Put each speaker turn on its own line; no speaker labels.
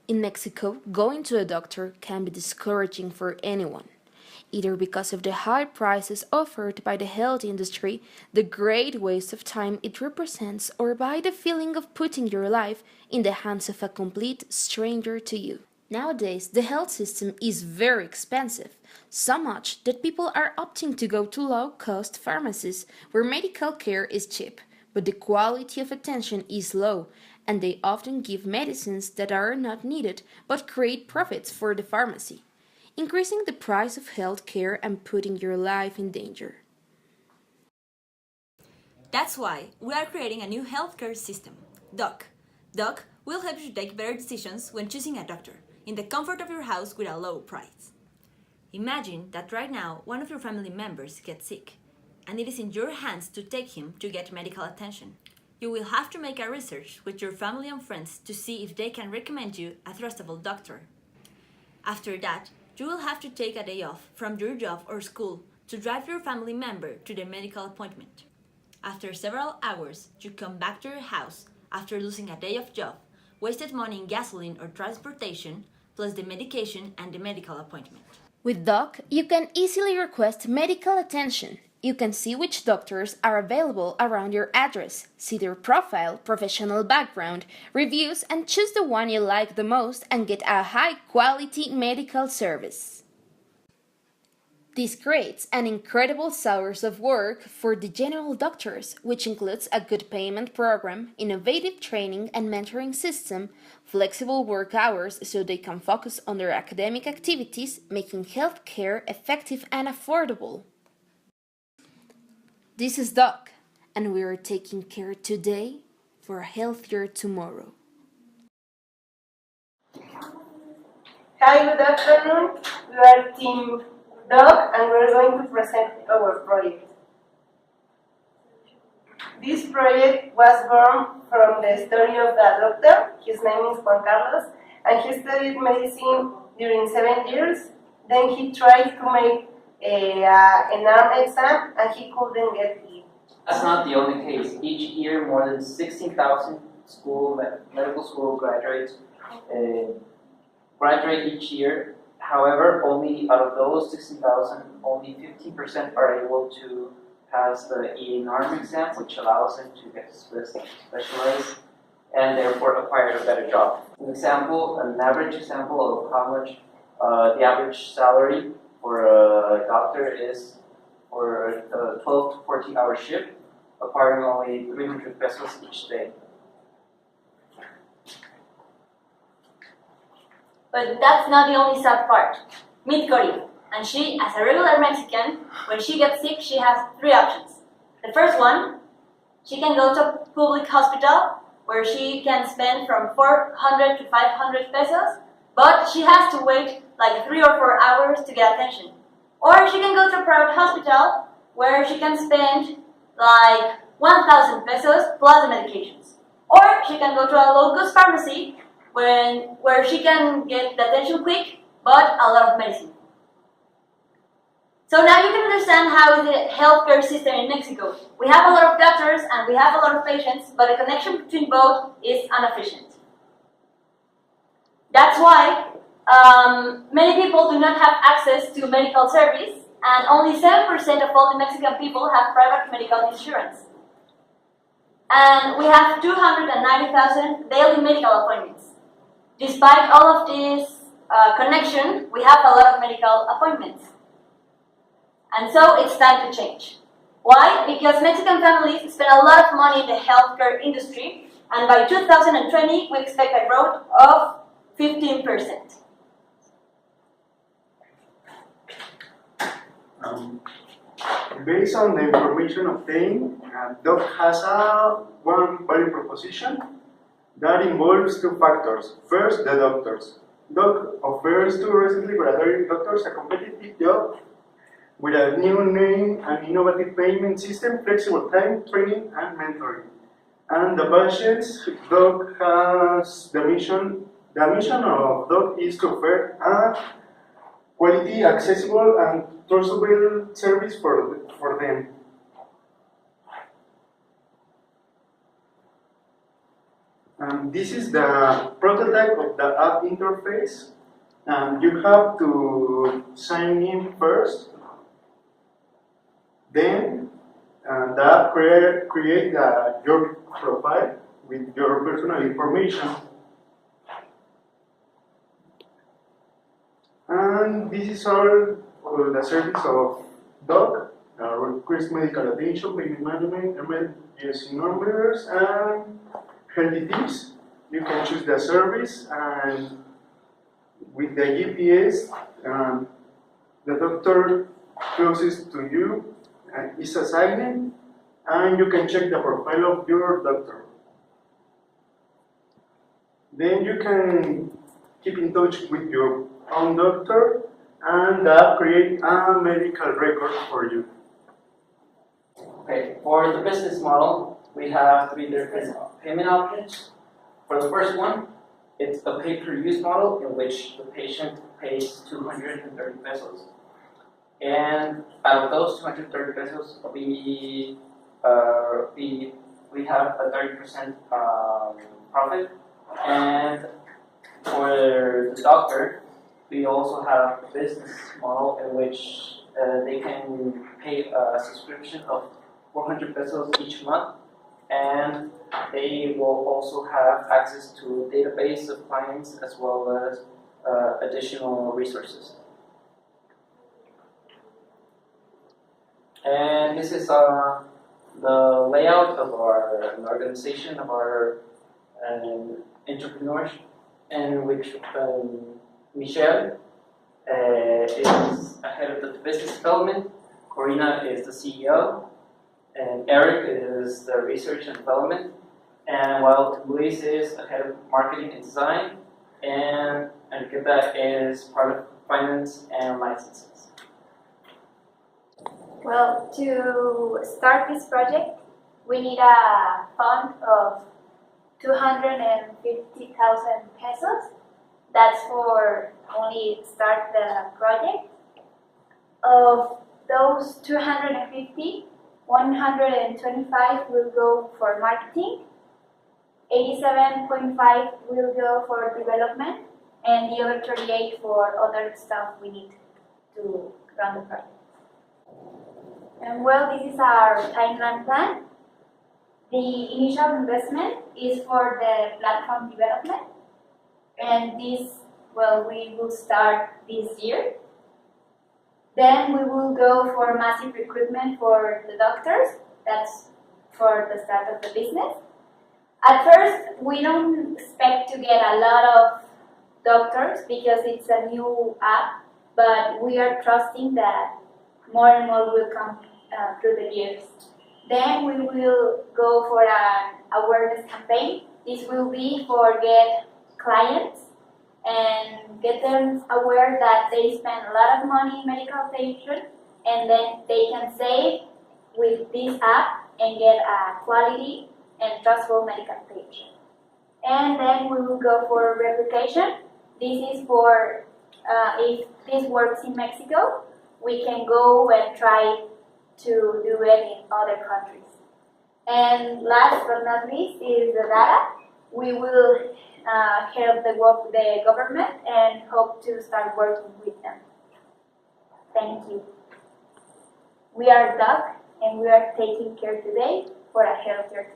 In Mexico, going to a doctor can be discouraging for anyone, either because of the high prices offered by the health industry, the great waste of time it represents, or by the feeling of putting your life in the hands of a complete stranger to you. Nowadays, the health system is very expensive, so much that people are opting to go to low cost pharmacies where medical care is cheap, but the quality of attention is low, and they often give medicines that are not needed but create profits for the pharmacy, increasing the price of health care and putting your life in danger.
That's why we are creating a new healthcare system, DOC. DOC will help you take better decisions when choosing a doctor, in the comfort of your house with a low price. Imagine that right now one of your family members gets sick, and it is in your hands to take him to get medical attention. You will have to make a research with your family and friends to see if they can recommend you a trustable doctor. After that, you will have to take a day off from your job or school to drive your family member to the medical appointment. After several hours, you come back to your house after losing a day of job, wasted money in gasoline or transportation, plus the medication and the medical appointment.
With Doc, you can easily request medical attention. You can see which doctors are available around your address, see their profile, professional background, reviews, and choose the one you like the most and get a high quality medical service. This creates an incredible source of work for the general doctors, which includes a good payment program, innovative training and mentoring system, flexible work hours so they can focus on their academic activities, making healthcare effective and affordable. This is Doc, and we are taking care today for a healthier tomorrow.
Hi, good afternoon. We are Team Dog and we're going to present our project. This project was born from the story of the doctor. His name is Juan Carlos, and he studied medicine during 7 years. Then he tried to make an arm exam and he couldn't get it.
That's not the only case. Each year, more than 16,000 medical school graduates graduate each year. However, only out of those 16,000, only 15% are able to pass the ENARM exam, which allows them to get specialized and therefore acquire a better job. An average example of how much the average salary for a doctor is for a 12 to 14-hour shift, acquiring only 300 pesos each day.
But that's not the only sad part. Meet Cory, and she, as a regular Mexican, when she gets sick, she has 3 options. The first one, she can go to a public hospital where she can spend from 400 to 500 pesos, but she has to wait like 3 or 4 hours to get attention. Or she can go to a private hospital where she can spend like 1,000 pesos plus the medications. Or she can go to a low-cost pharmacy where she can get the attention quick, but a lot of medicine. So now you can understand how is the healthcare system in Mexico. We have a lot of doctors and we have a lot of patients, but the connection between both is inefficient. That's why many people do not have access to medical service, and only 7% of all the Mexican people have private medical insurance. And we have 290,000 daily medical appointments. Despite all of this connection, we have a lot of medical appointments. And so it's time to change. Why? Because Mexican families spend a lot of money in the healthcare industry, and by 2020 we expect a growth of 15%.
Based on the information obtained, DOC has one value proposition that involves 2 factors. First, the doctors. DOC offers to recently graduated doctors a competitive job with a new name, an innovative payment system, flexible time, training, and mentoring. And the patients, DOC has the mission of DOC is to offer a quality, accessible, and trustable service for them. This is the prototype of the app interface. You have to sign in first. Then the app create your profile with your personal information. And this is all the service of DOC, request medical attention, payment management, emergency numbers, and healthy tips. You can choose the service, and with the GPS, the doctor closest to you is assigned, and you can check the profile of your doctor. Then you can keep in touch with your own doctor and create a medical record for you.
Okay, for the business model, we have 3 different payment options. For the first one, it's a pay-per-use model in which the patient pays 230 pesos. And out of those 230 pesos, we have a 30% profit. And for the doctor, we also have a business model in which they can pay a subscription of 400 pesos each month, and they will also have access to a database of clients as well as additional resources. And this is the layout of our organization of our entrepreneurs, in which Michelle is head of the business development, Corina is the CEO, and Eric is the research and development, and while Luis is the head of marketing and design, and Enriqueta is part of finance and licenses.
Well, to start this project, we need a fund of 250,000 pesos. That's for only start the project. Of those 250, 125 will go for marketing, 87.5 will go for development, and the other 38 for other stuff we need to run the project. And well, this is our timeline plan. The initial investment is for the platform development, and this, well, we will start this year. Then we will go for massive recruitment for the doctors. That's for the start of the business. At first, we don't expect to get a lot of doctors because it's a new app, but we are trusting that more and more will come through the years. Then we will go for an awareness campaign. This will be for get clients and get them aware that they spend a lot of money in medical attention, and then they can save with this app and get a quality and trustful medical attention. And then we will go for replication. This is for if this works in Mexico, we can go and try to do it in other countries. And last but not least is the data. We will help the government and hope to start working with them. Thank you. We are DOC, and we are taking care today for a healthier